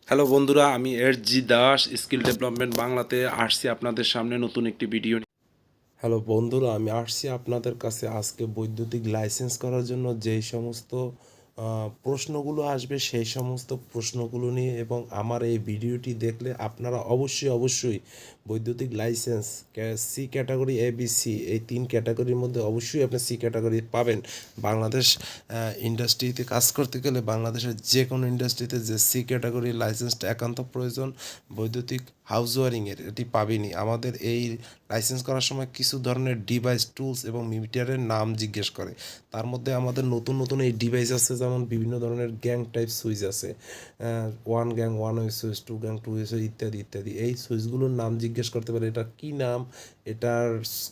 Hello বন্ধুরা, আমি জি Das skill development বাংলাতে আসছি আপনাদের সামনে নতুন একটি ভিডিও নিয়ে। হ্যালো বন্ধুরা, আমি আসছি আপনাদের কাছে আজকে বৈদ্যুতিক লাইসেন্স করার জন্য যেই সমস্ত প্রশ্নগুলো আসবে সেই সমস্ত প্রশ্নগুলো নিয়ে, এবং আমার এই ভিডিওটি দেখলে আপনারা অবশ্যই বৈদ্যুতিক লাইসেন্স সি ক্যাটাগরি ABC এই 3 ক্যাটাগরির মধ্যে অবশ্যই আপনি সি ক্যাটাগরি পাবেন। বাংলাদেশ ইন্ডাস্ট্রিতে কাজ করতে গেলে বাংলাদেশের যে কোনো ইন্ডাস্ট্রিতে যে সি ক্যাটাগরির লাইসেন্সটা একান্ত প্রয়োজন। বৈদ্যুতিক হাউস ওয়ারিংয়ের এটি পাবেনই। আমাদের এই লাইসেন্স করার সময় কিছু ধরনের ডিভাইস, টুলস এবং মিটারের নাম জিজ্ঞেস করে। তার মধ্যে আমাদের নতুন এই ডিভাইস আছে, যেমন বিভিন্ন ধরনের গ্যাং টাইপ সুইচ আছে, one gang one way switch, two gang two way switch ইত্যাদি। এই সুইচগুলোর নাম জিজ্ঞেস করতে পারে, এটা কী নাম, এটার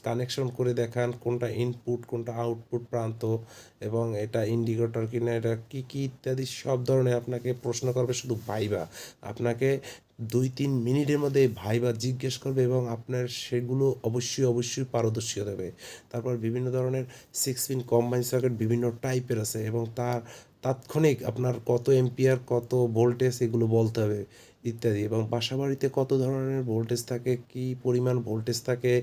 কানেকশন করে দেখান, কোনটা ইনপুট কোনটা আউটপুট প্রান্ত, এবং এটা ইন্ডিকেটর কিনা, এটা কী ইত্যাদি সব ধরনের আপনাকে প্রশ্ন করবে। শুধু ভাইবা আপনাকে 2-3 মিনিটের মধ্যে এই ভাইবা জিজ্ঞেস করবে, এবং আপনার সেগুলো অবশ্যই পারদর্শী হতে হবে। তারপর বিভিন্ন ধরনের 6 পিন কম্বাইন সার্কিট বিভিন্ন টাইপের আছে, এবং তার তাৎক্ষণিক আপনার কত এম্পিয়ার কত ভোল্টেজ এগুলো বলতে হবে ইত্যাদি। এবং বাসাবাড়িতে কত ধরনের ভোল্টেজ থাকে, কী পরিমাণ ভোল্টেজ থাকে,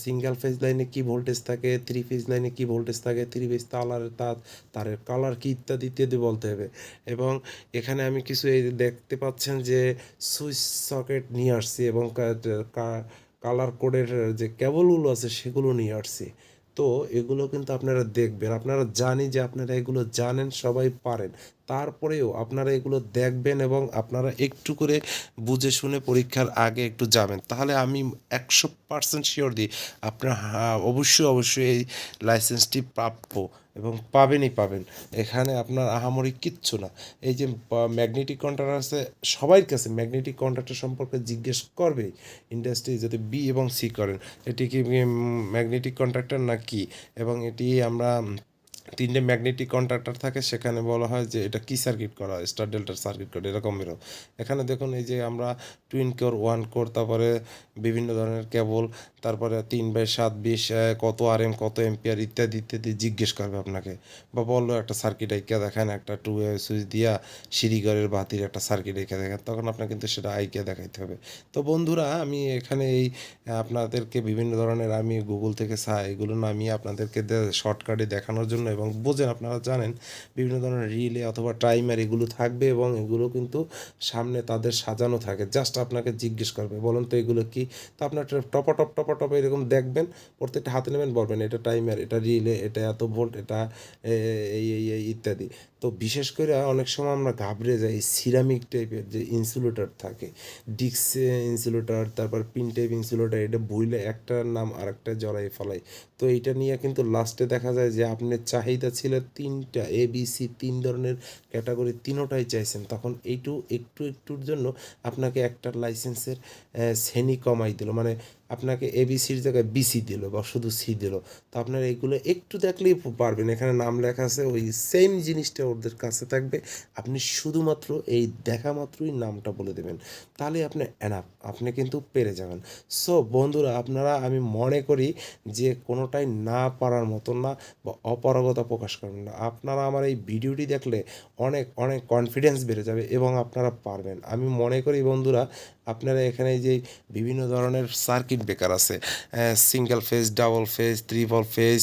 সিঙ্গেল ফেজ লাইনে কী ভোল্টেজ থাকে, 3 ফেজ লাইনে কী ভোল্টেজ থাকে, 3 ফেজ তারের কালার কী ইত্যাদি বলতে হবে। এবং এখানে আমি কিছু এই দেখতে পাচ্ছেন যে সুইচ সকেট নিয়ে আসছি, এবং কালার কোডের যে কেবলগুলো আছে সেগুলো নিয়ে আসছি। তো এগুলো কিন্তু আপনারা দেখবেন, আপনারা জানি যে আপনারা এগুলো জানেন, সবাই পারেন, তারপরেও আপনারা এগুলো দেখবেন এবং আপনারা একটু করে বুঝে শুনে পরীক্ষার আগে একটু যাবেন, তাহলে আমি 100% শিওর দিই আপনার অবশ্যই এই লাইসেন্সটি প্রাপ্য এবং পাবেন। এখানে আপনার আহামরি কিচ্ছু না। এই যে ম্যাগনেটিক কন্ট্রাক্টর আছে, সবার কাছে ম্যাগনেটিক কন্ট্রাক্টর সম্পর্কে জিজ্ঞেস করবেই। ইন্ডাস্ট্রি যদি বি এবং সি করেন, এটি কি ম্যাগনেটিক কন্ট্রাক্টর না কি, এবং এটি আমরা 3টে ম্যাগনেটিক কন্ট্রাক্টর থাকে, সেখানে বলা হয় যে এটা কি সার্কিট করা, স্টার ডেল্টার সার্কিট করা এরকমেরও। এখানে দেখুন এই যে আমরা টুইন কোর, ওয়ান কোর, তারপরে বিভিন্ন ধরনের কেবল, তারপরে 3/7 20 কত RM কত এম্পিয়ার ইত্যাদি জিজ্ঞেস করবে আপনাকে, বা বললো একটা সার্কিট আইকা দেখেন, একটা টু ওয়ে সুইচ দিয়া সিঁড়িঘরের বাতির একটা সার্কিট আইকা দেখেন, তখন আপনার কিন্তু সেটা আইকা দেখাইতে হবে। তো বন্ধুরা, আমি এখানে এই আপনাদেরকে বিভিন্ন ধরনের আমি গুগল থেকে এগুলো নামিয়ে আপনাদেরকে শর্টকাটে দেখানোর জন্য, এবং বোঝেন আপনারা জানেন বিভিন্ন ধরনের রিলে অথবা টাইমার এগুলো থাকবে, এবং এগুলো কিন্তু সামনে তাদের সাজানো থাকে, জাস্ট আপনাকে জিজ্ঞেস করবে বলুন তো এগুলো কি। তো আপনার টপ এরকম দেখবেন, প্রত্যেকটা হাতে নেবেন, বলবেন এটা টাইমার, এটা রিলে, এটা এত ভোল্ট, এটা এই ইত্যাদি। তো বিশেষ করে অনেক সময় আমরা ঘাবড়ে যাই, সিরামিক টাইপের যে ইনসুলেটর থাকে, ডিক্স ইনসুলেটর, তারপর পিন টাইপ ইনসুলেটর, এটা ভুলে একটার নাম আরেকটা জড়াই ফেলাই। তো এইটা নিয়ে কিন্তু লাস্টে দেখা যায় যে আপনার চাহিদা ছিল 3টা ABC, 3 ধরনের ক্যাটাগরি, তিনোটাই চাইছেন, তখন একটুর জন্য আপনাকে একটা লাইসেন্সের শ্রেণী কমাই দিল, মানে আপনাকে ABCর জায়গায় BC দিল বা শুধু সি দিল। তো আপনারা এইগুলো একটু দেখলেই পারবেন, এখানে নাম লেখা আছে, ওই সেম জিনিসটা ওদের কাছে থাকবে, আপনি শুধুমাত্র এই দেখা মাত্রই নামটা বলে দেবেন, তাহলে আপনি এনাফ, আপনি কিন্তু পেরে যাবেন। সো বন্ধুরা, আপনারা, আমি মনে করি যে কোনোটাই না পারার মতন না, বা অপারগতা প্রকাশ করবেন না। আপনারা আমার এই ভিডিওটি দেখলে অনেক কনফিডেন্স বেড়ে যাবে এবং আপনারা পারবেন। আমি মনে করি বন্ধুরা, আপনারা এখানে যে বিভিন্ন ধরনের সার্কিট ব্রেকার আছে, single phase, double phase, triple phase,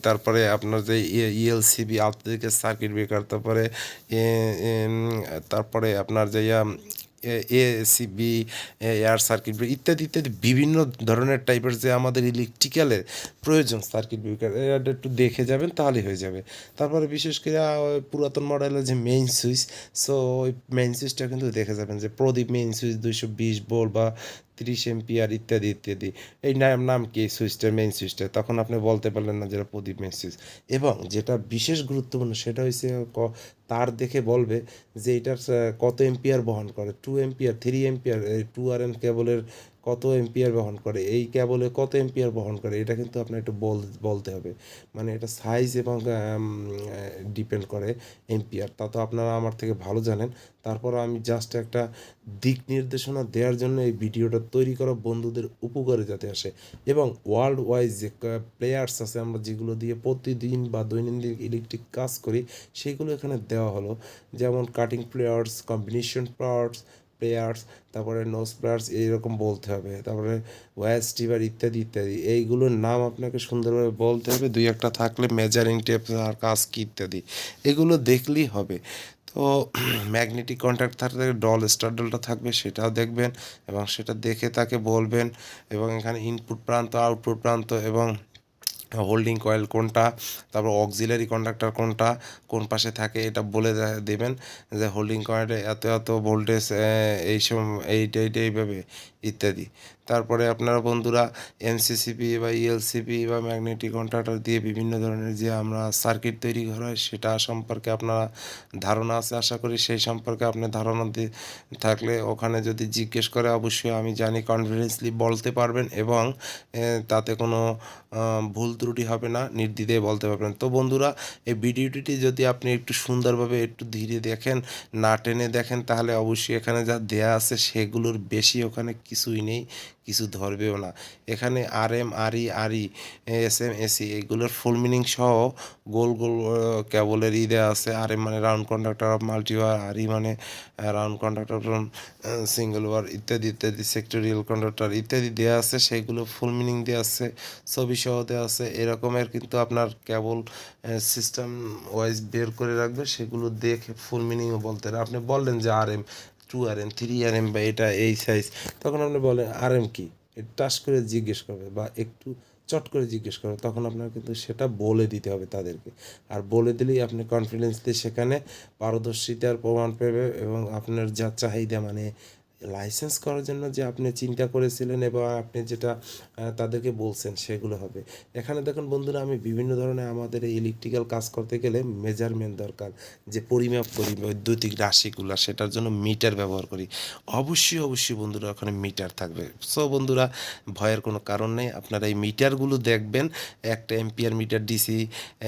তারপরে আপনার যে ELCB আন্তর্জাতিক সার্কিট ব্রেকার, তারপরে আপনার যে ACB এয়ার সার্কিট ব্রেকার ইত্যাদি বিভিন্ন ধরনের টাইপের যে আমাদের ইলেকট্রিক্যালের প্রয়োজন সার্কিট ব্রেকার, এটা একটু দেখে যাবেন তাহলেই হয়ে যাবে। তারপরে বিশেষ করে পুরাতন মডেলের যে মেইন সুইচ, সো ওই মেইন সুইচটা কিন্তু দেখে যাবেন যে প্রদীপ মেইন সুইচ 220 ভোল্ট বা 30 এম্পিয়ার ইত্যাদি। এই নাম কি এই সুইচটার, মেইন সুইচটা, তখন আপনি বলতে পারলেন না যেটা প্রদীপ মেইন সুইচ। এবং যেটা বিশেষ গুরুত্বপূর্ণ সেটা হচ্ছে তার দেখে বলবে যে এটার কত এম্পিয়ার বহন করে, 2 এম্পিয়ার, 3 এম্পিয়ার, 2RM কেবলের কত এম্পিয়ার বহন করে, এই কেবলে কত এম্পিয়ার বহন করে, এটা কিন্তু আপনার একটু বলতে হবে। মানে এটা সাইজ এবং ডিপেন্ড করে এম্পিয়ার, তা তো আপনারা আমার থেকে ভালো জানেন। তারপর আমি জাস্ট একটা দিক নির্দেশনা দেওয়ার জন্য এই ভিডিওটা তৈরি করা, বন্ধুদের উপকারে যাতে আসে। এবং ওয়ার্ল্ড ওয়াইজ যে প্লেয়ার্স আছে আমরা যেগুলো দিয়ে প্রতিদিন বা দৈনন্দিন ইলেকট্রিক কাজ করি, সেগুলো এখানে দেওয়া হলো। যেমন কাটিং প্লেয়ার্স, কম্বিনেশন প্লেয়ার্স, তারপরে নোজ প্লেয়ার্স, এইরকম বলতে হবে। তারপরে ওয়ার স্টিভার ইত্যাদি ইত্যাদি, এইগুলোর নাম আপনাকে সুন্দরভাবে বলতে হবে। দুই একটা থাকলে মেজারিং টেপ আর কাজ কি ইত্যাদি, এগুলো দেখলেই হবে। তো ম্যাগনেটিক কন্ট্যাক্ট থাকলে ডল স্টার্ডলটা থাকবে, সেটাও দেখবেন এবং সেটা দেখে তাকে বলবেন। এবং এখানে ইনপুট প্রান্ত, আউটপুট প্রান্ত এবং হোল্ডিং কয়েল কোনটা, তারপর অক্সিলারি কন্ডাক্টর কোনটা, কোন পাশে থাকে, এটা বলে দেবেন যে হোল্ডিং কয়েলে এত এত ভোল্টেজ এই এইভাবে ইত্যাদি। তারপরে আপনারা বন্ধুরা এমসিসিপি বা ইএলসিপি বা ম্যাগনেটিক কন্ট্রাক্টর দিয়ে বিভিন্ন ধরনের যে আমরা সার্কিট তৈরি করা হয়, সেটা সম্পর্কে আপনারা ধারণা আছে আশা করি। সেই সম্পর্কে আপনি ধারণা থাকলে ওখানে যদি জিজ্ঞেস করে, অবশ্যই আমি জানি কনফিডেন্সলি বলতে পারবেন এবং তাতে কোনো ভুল ত্রুটি হবে না, নির্দ্বিধায় বলতে পারবেন। তো বন্ধুরা, এই ভিডিওটি যদি আপনি একটু সুন্দরভাবে একটু ধীরে দেখেন, না টেনে দেখেন, তাহলে অবশ্যই এখানে যা দেয়া আছে সেগুলোর বেশি ওখানে কিছুই নেই, কিছু ধরবেও না। এখানে RM, RE, SM, AC এগুলোর ফুল মিনিং সহ গোল গোল কেবলের দেওয়া আছে। RM মানে round conductor of multiwire, RE মানে round conductor from single wire ইত্যাদি ইত্যাদি, সেক্টরিয়াল কন্ডাক্টর ইত্যাদি দেওয়া আছে, সেইগুলো ফুল মিনিং দেওয়া আছে, ছবি সহ দেওয়া আছে। এরকমের কিন্তু আপনার কেবল সিস্টেম ওয়াইজ বের করে রাখবে, সেগুলো দেখে ফুল মিনিংও বলতে হবে। আপনি বললেন যে RM, 2RM, 3RM বা এটা এই সাইজ, তখন আপনি বলেন RM কি, টাচ করে জিজ্ঞেস করবে বা একটু চট করে জিজ্ঞেস করবে, তখন আপনার কিন্তু সেটা বলে দিতে হবে তাদেরকে। আর বলে দিলেই আপনি কনফিডেন্স দিয়ে সেখানে পারদর্শিতার প্রমাণ পাবে এবং আপনার যা চাহিদা, মানে লাইসেন্স করার জন্য যে আপনি চিন্তা করেছিলেন এবং আপনি যেটা তাদেরকে বলছেন, সেগুলো হবে। এখানে দেখুন বন্ধুরা, আমি বিভিন্ন ধরনের আমাদের এই ইলেকট্রিক্যাল কাজ করতে গেলে মেজারমেন্ট দরকার, যে পরিমাপ করি বৈদ্যুতিক রাশিগুলো, সেটার জন্য মিটার ব্যবহার করি। অবশ্যই বন্ধুরা ওখানে মিটার থাকবে। সো বন্ধুরা, ভয়ের কোনো কারণ নেই। আপনারা এই মিটারগুলো দেখবেন, একটা ampere meter DC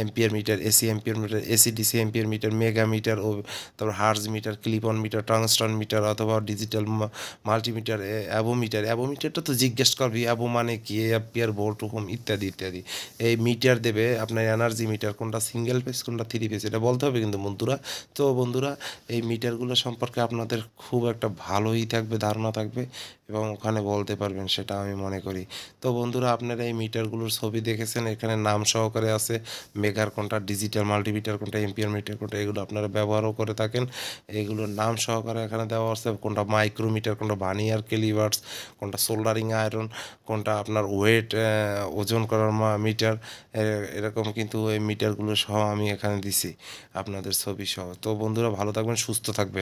ampere meter, AC ampere meter, AC DC ampere meter, mega meter, ও তারপর hertz meter, clip on meter, tungsten meter অথবা ডিজিটাল মাল্টিমিটার, অ্যাবোমিটারটা তো জিজ্ঞেস করবি, অ্যাবো মানে কি, অ্যাম্পিয়ার, ভোল্ট, ওহম ইত্যাদি ইত্যাদি। এই মিটার দেবে আপনার এনার্জি মিটার, কোনটা সিঙ্গেল ফেজ কোনটা থ্রি ফেজ, এটা বলতে হবে কিন্তু বন্ধুরা। তো বন্ধুরা, এই মিটারগুলো সম্পর্কে আপনাদের খুব একটা ভালোই থাকবে, ধারণা থাকবে এবং ওখানে বলতে পারবেন, সেটা আমি মনে করি। তো বন্ধুরা, আপনারা এই মিটারগুলোর ছবি দেখেছেন, এখানে নাম সহকারে আছে, মেগার কোনটা, ডিজিটাল মাল্টিমিটার কোনটা, এম্পিয়ার মিটার কোনটা, এগুলো আপনারা ব্যবহারও করে থাকেন। এগুলোর নাম সহকারে এখানে দেওয়া আছে, কোনটা মাইক্রোমিটার, কোনটা ভার্নিয়ার ক্যালিপার্স, কোনটা সোল্ডারিং আয়রন, কোনটা আপনার ওয়েট ওজন করার মিটার, এরকম কিন্তু এই মিটারগুলো সহ আমি এখানে দিছি আপনাদের ছবি সহ। তো বন্ধুরা, ভালো থাকবেন, সুস্থ থাকবেন।